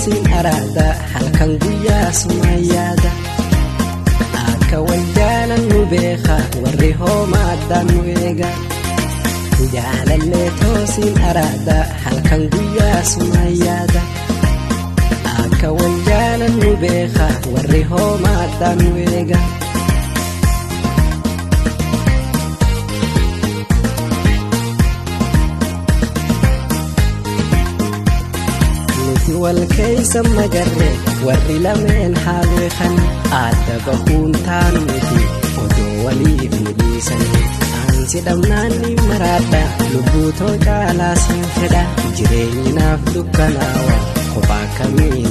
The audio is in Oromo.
toosin araada halkan guyyaa sumayyaada akka waljaalan nu beeka warri hoomaadhaan nu eega jaalallee toosin araada halkan guyyaa sumayyaada akka waljaalan nu beeka warri hoomaadhaan nu eega والكيس مجرد وري لمن حالي خن عاد بكون تانوتي ودولي بليسن أنسي دمناني مرادا لبوتو جالا سنفدا جريني نافدو كناوا خباك مين